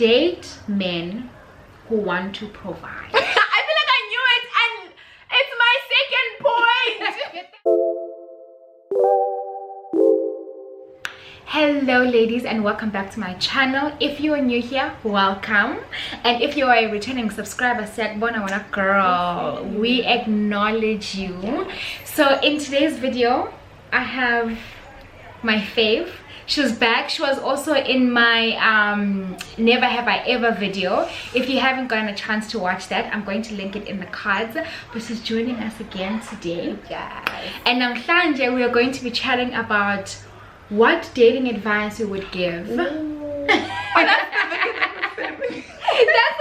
date men who want to provide. I feel like I knew it, and it's my second point. Hello ladies, and welcome back to my channel. If you are new here, welcome, and if you are a returning subscriber, said bona girl, we acknowledge you. So in today's video I have my fave. She was back. She was also in my never have I ever video. If you haven't gotten a chance to watch that, I'm going to link it in the cards. But she's joining us again today. Yes. And Namhlanje we are going to be chatting about what dating advice you would give. That's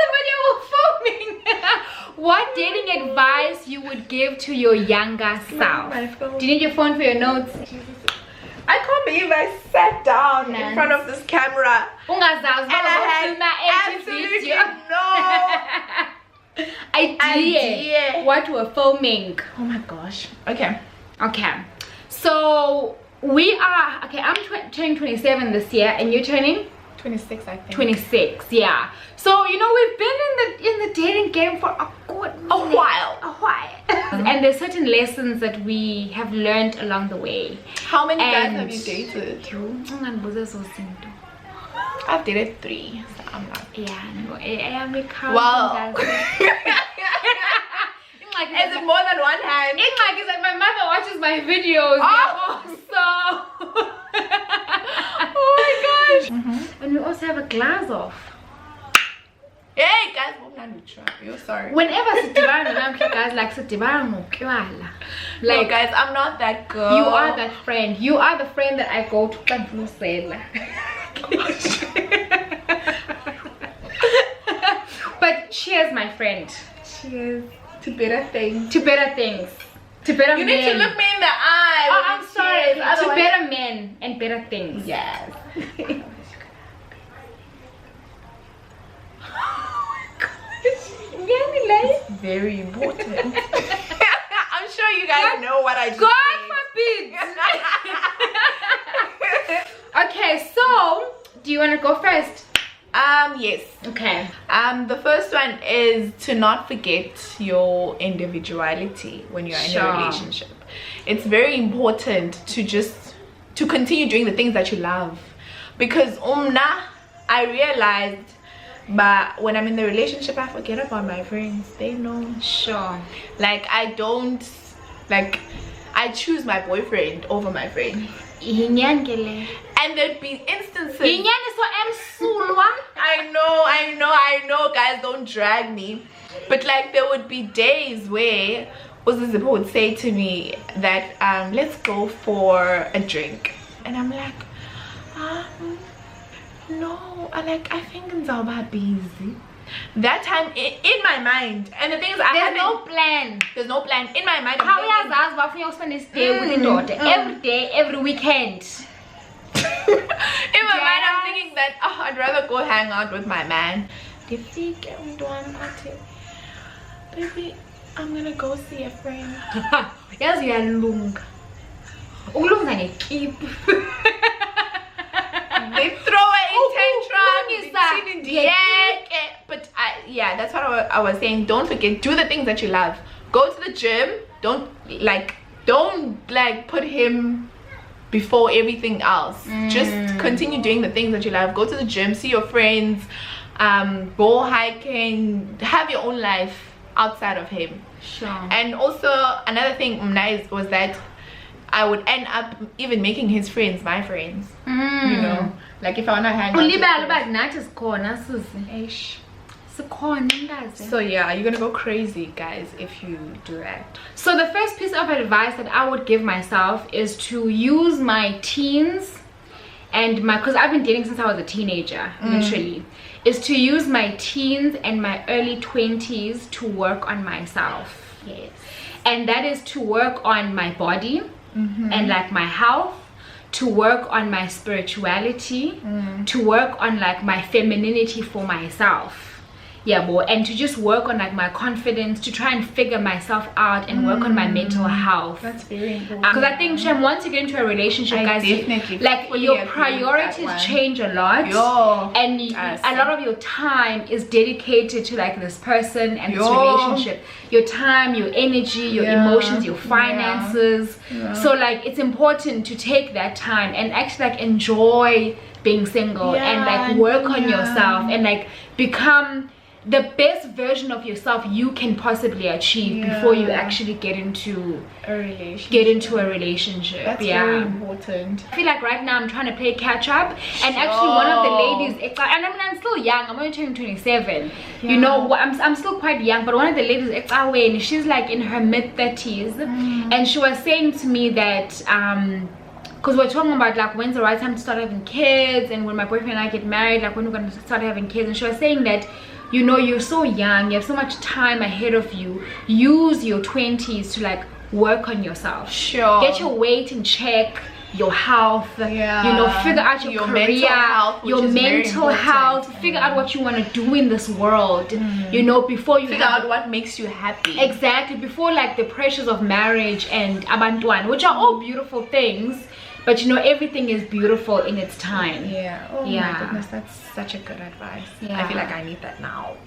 the video we're filming. What dating advice you would give to your younger self? Do you need your phone for your notes? I can't believe I sat down in front of this camera and I had absolutely no idea what we're filming. Oh my gosh. Okay. So we are I'm turning 27 this year, and you're turning 26, I think. 26, yeah. So you know, we've been in the dating game for a while. And there's certain lessons that we have learned along the way. How many guys have you dated? I've dated 3, so I'm like, wow. Is it more than one hand? It's like my mother watches my videos. Oh my gosh. And we also have a glass off. Hey guys, you're sorry. Whenever guys like no, guys, I'm not that girl. You are that friend. You are the friend that I go to But cheers, my friend. Cheers to better things. To better things. To better men. You need to look me in the eye. Oh, I'm sorry. Otherwise... To better men and better things. Yes. It's very important. I'm sure you guys know what I just said. Okay, so do you want to go first? Yes. Okay. The first one is to not forget your individuality when you're in a relationship. It's very important to continue doing the things that you love, because I realized, but when I'm in the relationship, I forget about my friends. They know. Like I choose my boyfriend over my friend. And there'd be instances. I know, guys, don't drag me. But like there would be days where Zizi would say to me that let's go for a drink, and I'm like, no, I think I'm busy. That time in my mind, and the thing is, there's no plan. There's no plan in my mind. How you spend this day with your daughter? Every day, every weekend. In my mind, I'm thinking that I'd rather go hang out with my man. Baby, I'm gonna go see a friend. Yes, you are lung. They throw it in tantrum. But yeah, that's what I was saying. Don't forget, do the things that you love. Go to the gym. Don't put him before everything else. Just continue doing the things that you love. Go to the gym, see your friends, go hiking, have your own life outside of him. And also another thing was that I would end up even making his friends my friends. You know, like if I wanna hang out. So yeah, you're gonna go crazy, guys, if you do that. So the first piece of advice that I would give myself is to use my teens and because I've been dating since I was a teenager, literally, is to use my teens and my early 20s to work on myself. Yes. And that is to work on my body and like my health, to work on my spirituality, to work on like my femininity for myself. yeah, boy, and to just work on like my confidence, to try and figure myself out and work on my mental health. That's very important. Because I think once you get into a relationship, guys, like your priorities change a lot. And a lot of your time is dedicated to like this person and this relationship. Your time, your energy, your emotions, your finances. So like it's important to take that time and actually like enjoy being single and like work on yourself and like become the best version of yourself you can possibly achieve before you actually get into a relationship. That's very important. I feel like right now I'm trying to play catch up, and actually one of the ladies, and I mean I'm still young, I'm only turning 27, you know, I'm still quite young, but one of the ladies, she's like in her mid-30s, and she was saying to me that because we're talking about like when's the right time to start having kids, and when my boyfriend and I get married, like when we're going to start having kids, and she was saying that, you know, you're so young, you have so much time ahead of you, use your 20s to like work on yourself, get your weight in check, your health, you know, figure out your career, your mental health, figure out what you want to do in this world, you know, before you figure out what makes you happy. Exactly, before like the pressures of marriage and abantuan, which are all beautiful things, but you know, everything is beautiful in its time. My goodness, that's such a good advice. I feel like I need that now.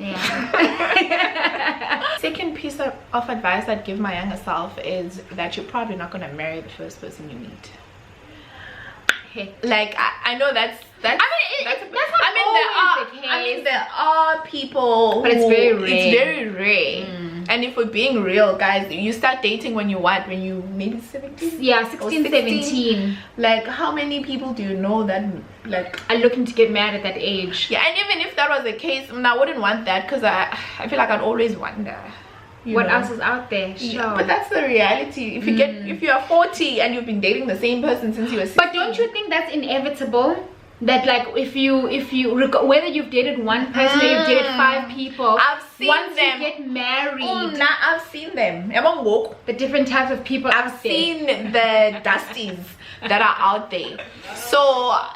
Second piece of advice I'd give my younger self is that you're probably not going to marry the first person you meet. Like I know that's not always the case. I mean there are people, but it's very rare. It's very rare. And if we're being real, guys, you start dating when you maybe 17? Yeah, 16, 17. Like how many people do you know that like are looking to get married at that age? Yeah, and even if that was the case, I wouldn't want that, because I feel like I'd always wonder what else is out there. But that's the reality. If you if you are 40 and you've been dating the same person since you were 16. But don't you think that's inevitable? That like if you whether you've dated one person or you've dated 5 people, I've seen once them. you get married, I've seen them. The different types of people. I've seen the dusties that are out there. So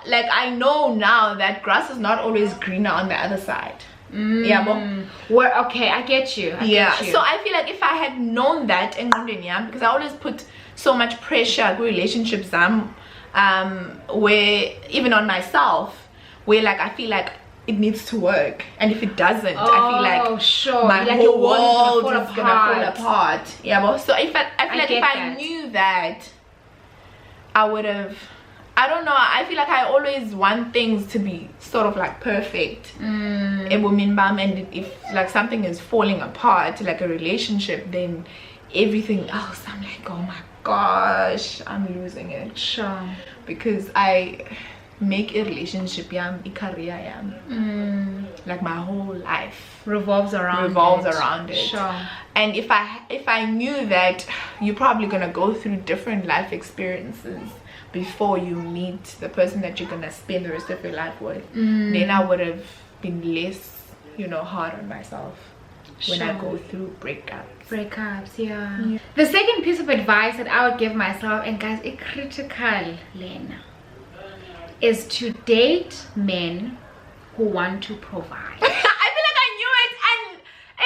like I know now that grass is not always greener on the other side. Okay, I get you. I get you. So I feel like if I had known that in because I always put so much pressure with relationships where even on myself, where like I feel like it needs to work, and if it doesn't, I feel like my whole world is gonna fall apart. So if I feel like if I knew that, I would have, I don't know, I feel like I always want things to be sort of like perfect. And if like something is falling apart, like a relationship, then everything else, I'm like, oh my gosh, I'm losing it. Because I make a relationship a career like my whole life revolves around it. And if I knew that you're probably gonna go through different life experiences before you meet the person that you're gonna spend the rest of your life with, then I would have been less, you know, hard on myself when I go through breakups. The second piece of advice that I would give myself, and guys, it's critical, Lena, is to date men who want to provide. I feel like I knew it, and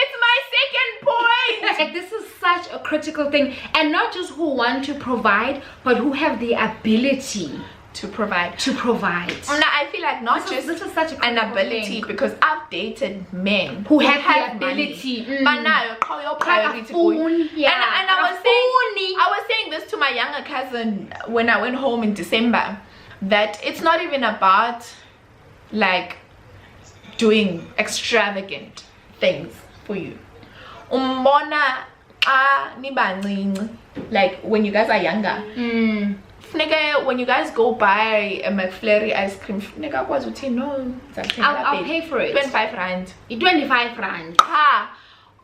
it's my second point. Like, this is such a critical thing, and not just who want to provide, but who have the ability to provide. I feel like this is such an ability thing. Because I've dated men who have the ability, but now your priority to and I was saying this to my younger cousin when I went home in December, that it's not even about like doing extravagant things for you. Like when you guys are younger, when you guys go buy a McFlurry ice cream, I'll pay for it. 25 rand. 25 rand.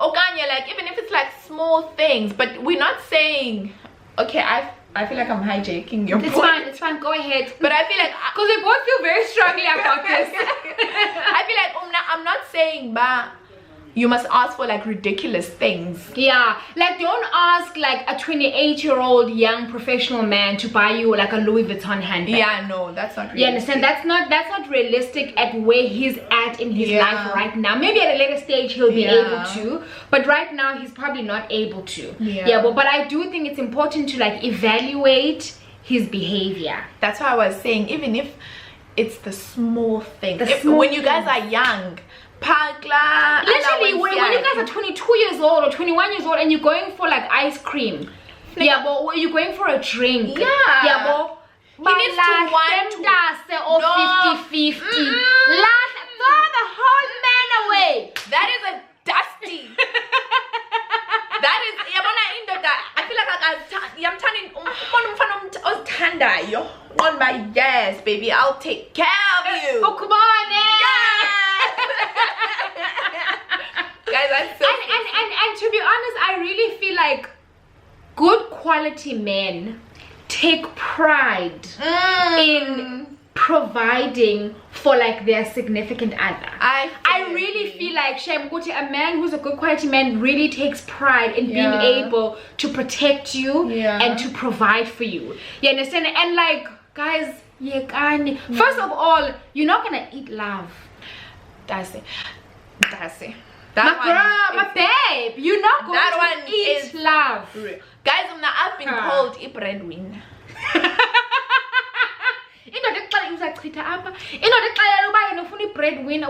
Okay, like even if it's like small things, but we're not saying, okay, I feel like I'm hijacking your point. It's fine, go ahead. But I feel like, because we both feel very strongly about this. I feel like I'm not saying you must ask for like ridiculous things. Yeah, like don't ask like a 28-year-old young professional man to buy you like a Louis Vuitton handbag. Yeah, no, that's not realistic. You understand? That's not realistic at where he's at in his life right now. Maybe at a later stage he'll be able to, but right now he's probably not able to. But I do think it's important to like evaluate his behavior. That's why I was saying, even if it's the small thing, when you guys are young, literally when you guys are 22 years old or 21 years old and you're going for like ice cream, but you're going for a drink, but he needs to want to or 50-50 throw the whole man away. That is a dusty. That is I feel like I'm turning on my yes, baby, I'll take care of you. Oh, come on, guys, that's so and to be honest, I really feel like good quality men take pride in providing for like their significant other. I really feel like a man who's a good quality man really takes pride in being able to protect you and to provide for you. You understand? And like, guys, first of all, you're not gonna eat love. That's it. My babe, you're not going to eat love. Guys, I've been called a breadwinner.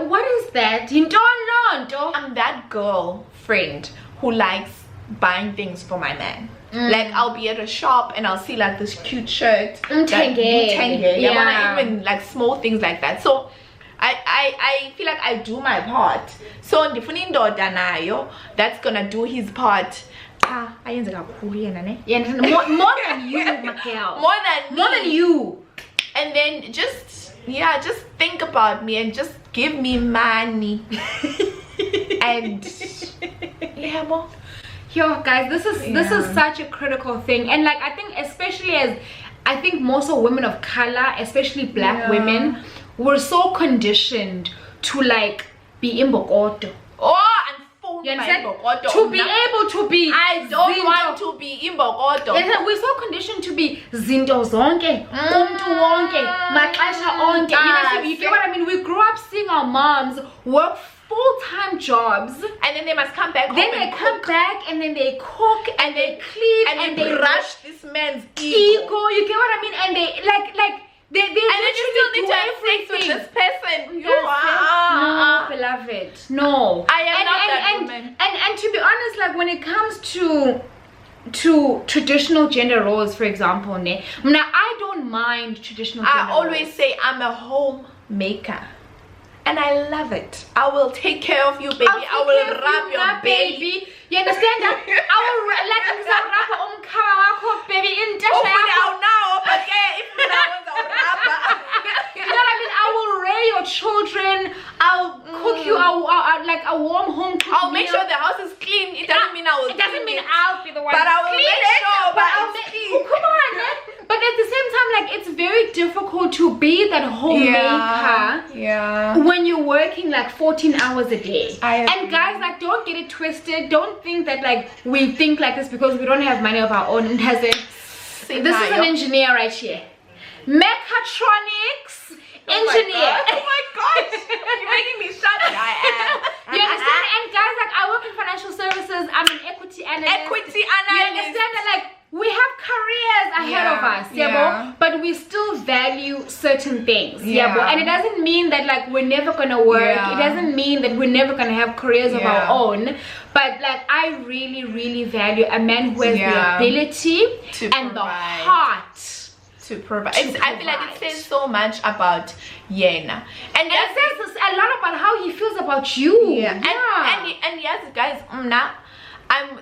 What is that? I'm that girl friend who likes buying things for my man. Like I'll be at a shop and I'll see like this cute shirt, even like small things like that. So I feel like I do my part. So that's gonna do his part. More than you, Michael. More than you. And then just think about me and just give me money. And yo, guys, this is such a critical thing. And like I think especially more so women of color, especially black women, we're so conditioned to like be imbokodo. You understand? To be able to be, I don't want to be imbokodo. We're so conditioned to be zinto zonke, umntu wonke, maxesha onke. You get what I mean? We grew up seeing our moms work full-time jobs, and then they must come back. Then they come back and then they cook and they clean and they brush this man's ego. You get what I mean? And they like. They and then you still need to have sex with this person. No, beloved. No. I am not that woman. And to be honest, like when it comes to traditional gender roles, for example, I don't mind traditional gender roles. I always say I'm a homemaker. And I love it. I will take care of you, baby. I will rub your baby. You understand that? I will like baby in now, but yeah, if you know what I mean? I will rear your children. I'll cook you like a warm home cooked I'll make sure the house is clean. It doesn't mean I will. It doesn't mean I'll be the one. But I will make sure. But I'll come on, man. But at the same time, like it's very difficult to be that homemaker when you're working like 14 hours a day. And guys, like don't get it twisted. Don't think that like we think like this because we don't have money of our own. It hasn't. This is an engineer right here. Mechatronics engineer. Oh my gosh. You're making me shut up. I am. You understand? And guys, like I work in financial services. I'm an equity analyst. You understand that like we have careers ahead of us, but we still value certain things, and it doesn't mean that like we're never gonna work. It doesn't mean that we're never gonna have careers of our own. But like I really value a man who has the ability and the heart to provide. I feel like it says so much about Yena, and it says a lot about how he feels about you. And yes, guys,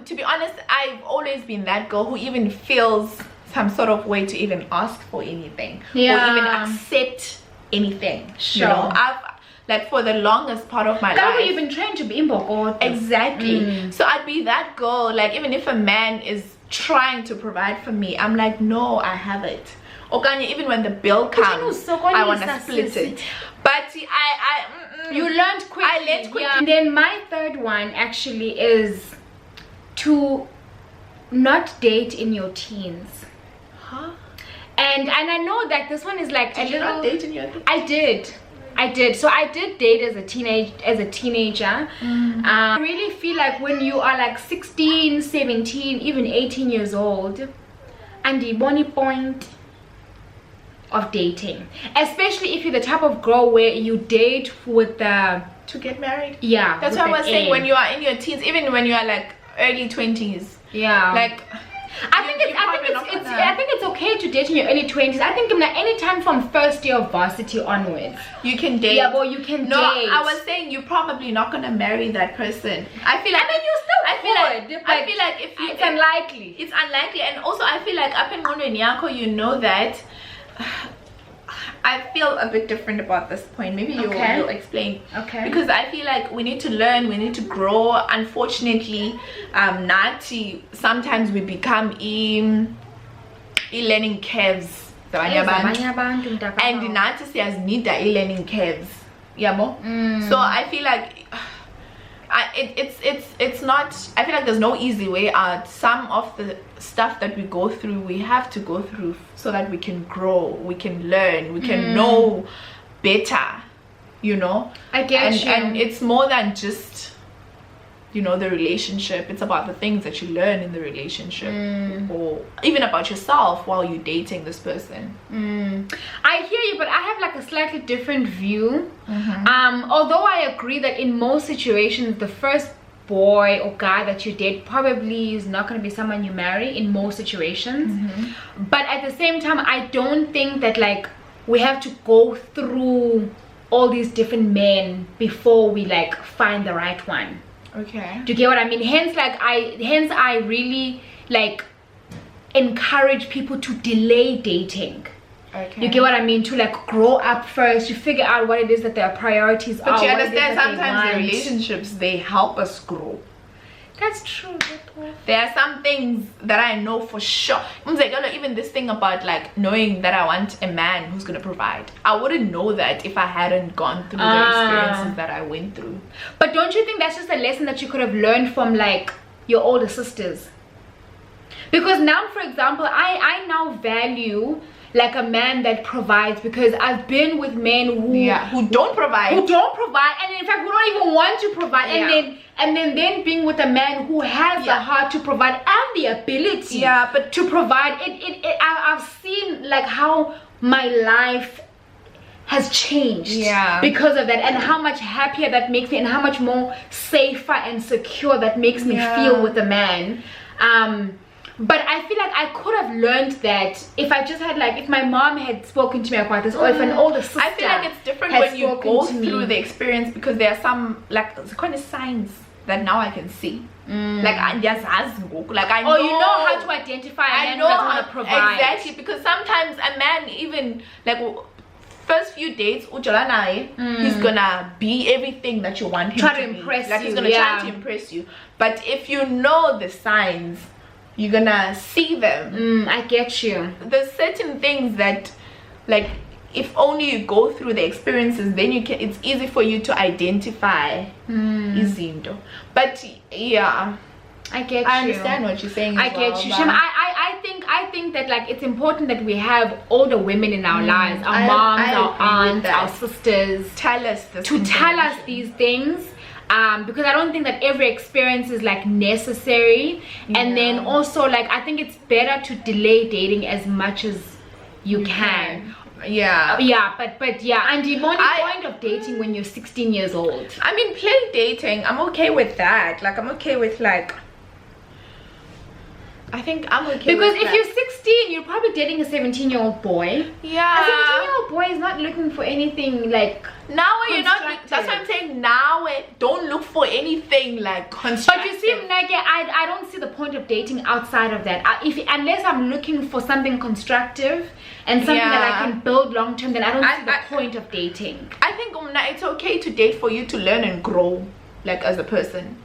to be honest, I've always been that girl who even feels some sort of way to even ask for anything or even accept anything. You know, I've like for the longest part of my life, you've been trained to be imbokodo. Exactly. So I'd be that girl, like even if a man is trying to provide for me, I'm like, no, I have it. Or even when the bill comes, I want to split it. But you learned quickly. I learned quickly. Yeah. And then my third one actually is to not date in your teens. Huh? And I know that this one is like Did you not date in your teens? I did. So I did date as a teenager. I really feel like when you are like 16, 17, even 18 years old, and the bonny point of dating, especially if you're the type of girl where you date with the to get married. Yeah, that's what I was saying. When you are in your teens, even when you are like early 20s, yeah, like I think it's okay to date in your early 20s. I think any time from first year of varsity onwards, you can date. Yeah, but you can date. I was saying you're probably not gonna marry that person. I feel like. I mean, you still could. I feel like if you, it's unlikely. It's unlikely, and also I feel like up in Nyako, you know that. I feel a bit different about this point. Maybe you'll explain. Okay. Because I feel like we need to learn, we need to grow. Unfortunately, Nati, sometimes we become e-learning curves. And Nati says need the e-learning curves. So I feel like it's not, I feel like there's no easy way out. Some of the stuff that we go through, we have to go through so that we can grow, we can learn, we can know better, you know. I get you. And it's more than just, you know, the relationship. It's about the things that you learn in the relationship, or even about yourself while you're dating this person. I hear you, but I have like a slightly different view. Although I agree that in most situations the first boy or guy that you date probably is not going to be someone you marry in most situations, but at the same time I don't think that like we have to go through all these different men before we like find the right one. Okay, do you get what I mean? Hence I really like encourage people to delay dating. Okay. You get what I mean? To like grow up first, you figure out what it is that their priorities are. But you understand, sometimes the relationships, they help us grow. That's true. There are some things that I know for sure. Even this thing about like knowing that I want a man who's gonna provide, I wouldn't know that if I hadn't gone through the experiences that I went through. But don't you think that's just a lesson that you could have learned from like your older sisters? Because now, for example, I now value like a man that provides, because I've been with men who don't provide, and in fact who don't even want to provide, and then being with a man who has the heart to provide and the ability to provide. I've seen like how my life has changed because of that, and how much happier that makes me, and how much more safer and secure that makes me feel with a man. But I feel like I could have learned that if I just had like, if my mom had spoken to me about this, or if an older sister. I feel like it's different when you go through the experience, because there are some like kind of signs that now I can see. Like I just like I know. Oh, you know how to identify a man who doesn't want to provide. Exactly, because sometimes a man, even like first few dates, he's gonna be everything that you want him to impress be. Like you. He's gonna try to impress you. But if you know the signs, you're gonna see them. I get you. There's certain things that, like, if only you go through the experiences, then you can. It's easy for you to identify. Izinto. But yeah, I get you. I understand what you're saying. I get you. Shem, I think that like it's important that we have older women in our lives, our moms, our aunts, our sisters, tell us these things. Because I don't think that every experience is like necessary, and then also like I think it's better to delay dating as much as you can. But yeah, and the point of dating when you're 16 years old. I mean, play dating, I'm okay with that. Like I'm okay with like, I think I'm okay because with if you're 16, you're probably dating a 17-year-old boy. Yeah, a 17-year-old boy is not looking for anything like now you're not. That's what I'm saying. Now don't look for anything like constructive. But you see, Nage, I don't see the point of dating outside of that. Unless I'm looking for something constructive and something that I can build long term, then I don't see the point of dating. I think it's okay to date for you to learn and grow, like as a person.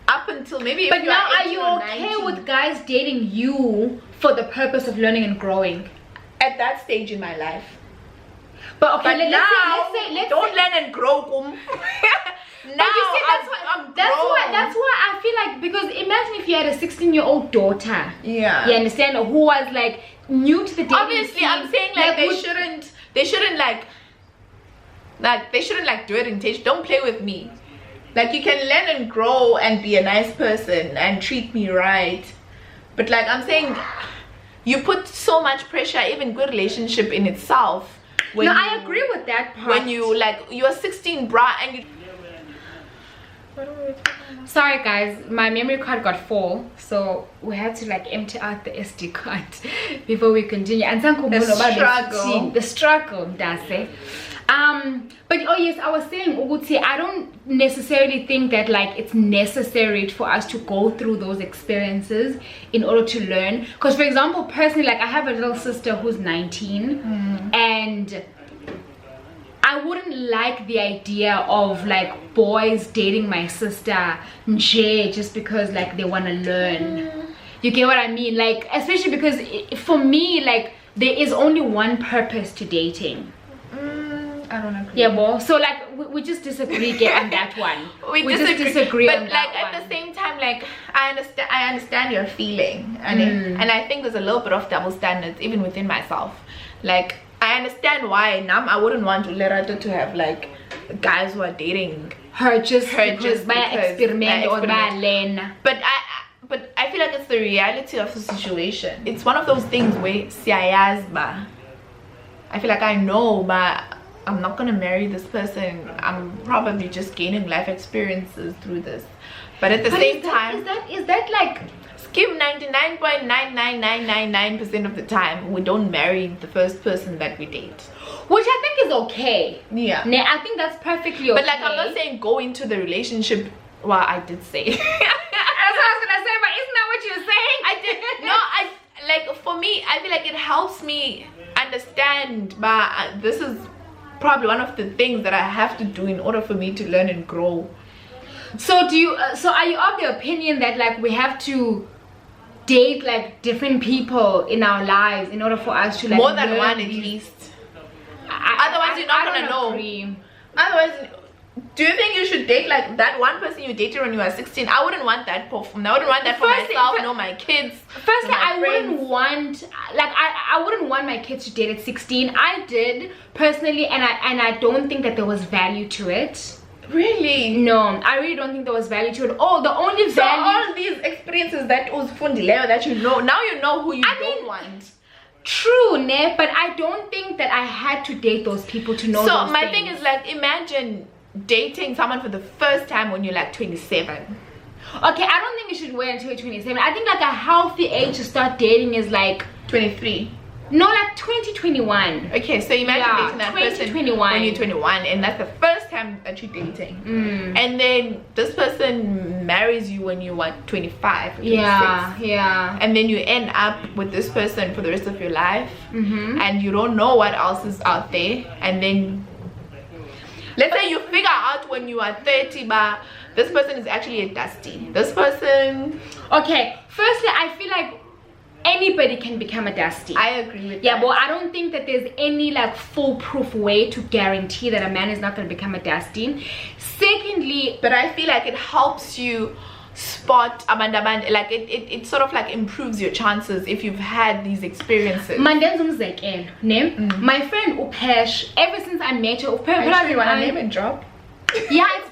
Up until maybe. But now, are you okay with guys dating you for the purpose of learning and growing? At that stage in my life. But okay, But let's say don't learn and grow. Now you see, that's why I feel like, because imagine if you had a 16-year-old daughter. Yeah. You understand? Who was like new to the dating Obviously, scene. I'm saying like they shouldn't they shouldn't do it intentionally. Don't play with me. Like, you can learn and grow and be a nice person and treat me right. But like I'm saying, you put so much pressure, even good relationship in itself. No, I agree with that part. When you're 16, bruh, and you... Sorry guys, my memory card got full, so we had to like empty out the SD card before we continue. And the struggle, that's it. But oh yes, I was saying, Uguti, I don't necessarily think that like it's necessary for us to go through those experiences in order to learn. Because for example, personally, like I have a little sister who's 19, and I wouldn't like the idea of like boys dating my sister just because like they want to learn. You get what I mean? Like, especially because for me, like there is only one purpose to dating. I don't agree. Yeah, well, so like we just disagree on that one. we just disagree but on that like one. At the same time, like I understand your feeling, and I think there's a little bit of double standards even within myself. Like, I understand why I wouldn't want Lerata to have like guys who are dating her just by experiment or by Len. But I feel like it's the reality of the situation. It's one of those things where siyazba. I feel like I know, but I'm not gonna marry this person. I'm probably just gaining life experiences through this. But at the same time, is that like skim 99.99999% of the time we don't marry the first person that we date, which I think is okay. Yeah, I think that's perfectly okay. But like, I'm not saying go into the relationship. Well, I did say that's what I was gonna say, but isn't that what you're saying? I did. No, I like, for me, I feel like it helps me understand, but this is probably one of the things that I have to do in order for me to learn and grow. So do you so are you of the opinion that like we have to date like different people in our lives in order for us to like more than one at least? Otherwise you're not gonna know. Otherwise, do you think you should date like that one person you dated when you were 16? I wouldn't want that for myself, no my kids. Firstly, I wouldn't want I wouldn't want my kids to date at 16. I did personally, and I don't think that there was value to it. Really? No, I really don't think there was value to it. Oh, the only value. So all these experiences that was fundileo that you know, now you know who you don't want. True, ne, but I don't think that I had to date those people to know. So my thing is like, imagine dating someone for the first time when you're like 27. Okay, I don't think you should wait until you're 27. I think like a healthy age to start dating is like 23. No, like 2021. Okay, so imagine dating that person when you're 21, and that's the first time that you're dating. And then this person marries you when you're what, 25 or 26. Yeah. And then you end up with this person for the rest of your life, and you don't know what else is out there. And then let's say you figure out when you are 30, but this person is actually a dusty. This person... Okay, firstly, I feel like anybody can become a dusty. I agree with that. Yeah, but I don't think that there's any like foolproof way to guarantee that a man is not going to become a dusty. Secondly, but I feel like it helps you spot like it sort of like improves your chances if you've had these experiences. My friend Upesh, ever since I met her, Upesh, you want to name and drop? Yeah, it's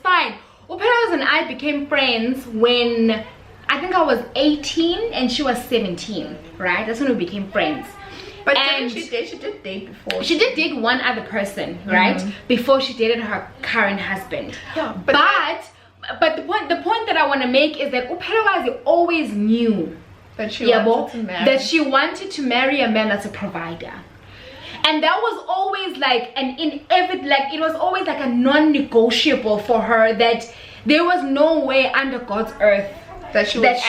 fine. Upesh and I became friends when I think I was 18 and she was 17, right? That's when we became friends. But she did date before. She did date one other person, right? Before she dated her current husband. Yeah, but the point that I want to make is that Uperawazi always knew that she wanted to marry a man that's a provider. And that was always like it was always like a non-negotiable for her, that there was no way under God's earth that she would ever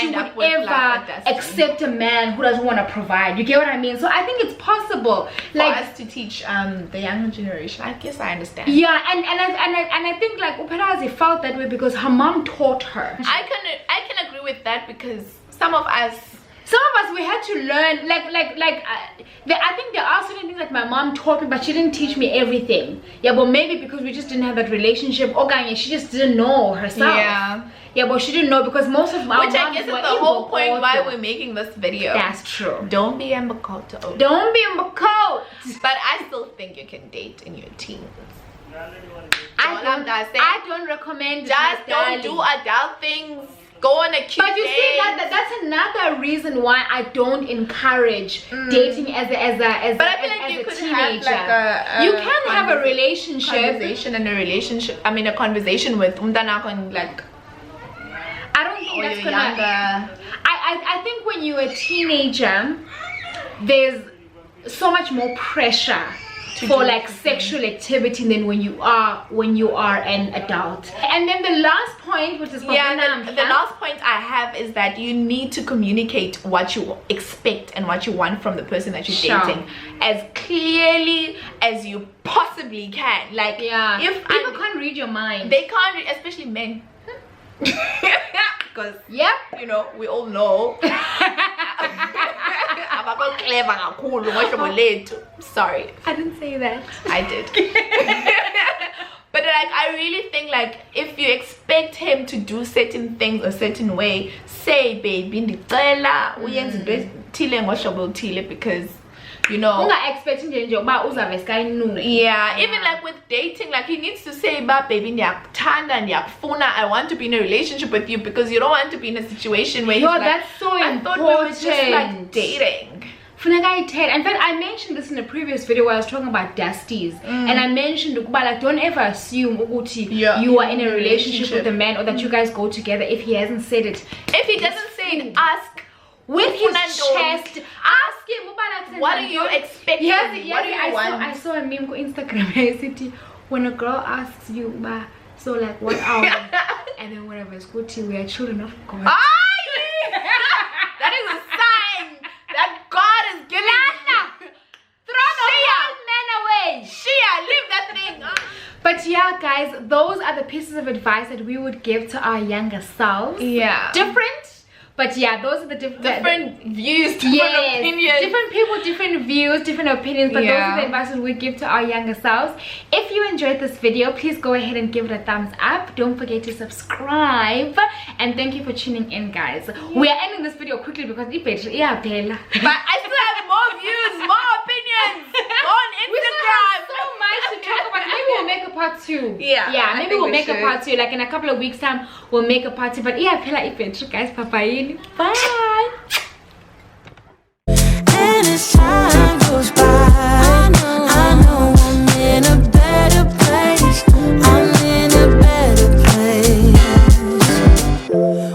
accept a man who doesn't want to provide. You get what I mean? So I think it's possible for us to teach the younger generation. I guess I understand. Yeah, and I think like Uperazi felt that way because her mom taught her. I can agree with that, because some of us some of us, we had to learn, I think there are certain things that my mom taught me, but she didn't teach me everything. Yeah, but maybe because we just didn't have that relationship, she just didn't know herself. Yeah, but she didn't know because most of my Which I guess is the whole point why we're making this video. That's true. Don't be Mbakoto. Don't be Mbakoto. But I still think you can date in your teens. I don't recommend. Just don't do adult things. Go on a cute But you see that's another reason why I don't encourage dating as a but I feel like you could teenager. Have you can have a relationship. I mean a conversation with like. I don't think that's gonna. I think when you're a teenager, there's so much more pressure for like sexual activity than when you are an adult. And then the last point, which is the last point I have is that you need to communicate what you expect and what you want from the person that you're dating as clearly as you possibly can. Like if people can't read your mind, they can't read, especially men. Because you know, we all know. Sorry, I didn't say that. I did. But like I really think like if you expect him to do certain things a certain way, say baby because you know expecting even like with dating, like he needs to say baby I want to be in a relationship with you, because you don't want to be in a situation where that's so important. I thought we were just like dating. In fact, I mentioned this in a previous video where I was talking about besties, and I mentioned like don't ever assume you are in a relationship with a man or that you guys go together if he hasn't said it. If he doesn't say it, ask with his chest. Ask him what do you expect? What do you want? I saw a meme on Instagram. When a girl asks you, so like what hour? And then whenever it's good to we are children of God. That is a sign that God is giving you. Throw the whole man away. Leave that thing. But yeah, guys, those are the pieces of advice that we would give to our younger selves. Different. But yeah, those are the different views, opinions. Different people, different views, different opinions. But those are the advice we give to our younger selves. If you enjoyed this video, please go ahead and give it a thumbs up. Don't forget to subscribe. And thank you for tuning in, guys. We are ending this video quickly because But I still have more views, more opinions. Go on Instagram. We still have so much to talk about. Maybe we'll make a part 2. Maybe we'll make a part 2. Like in a couple of weeks time, we'll make a part 2. But guys, bye.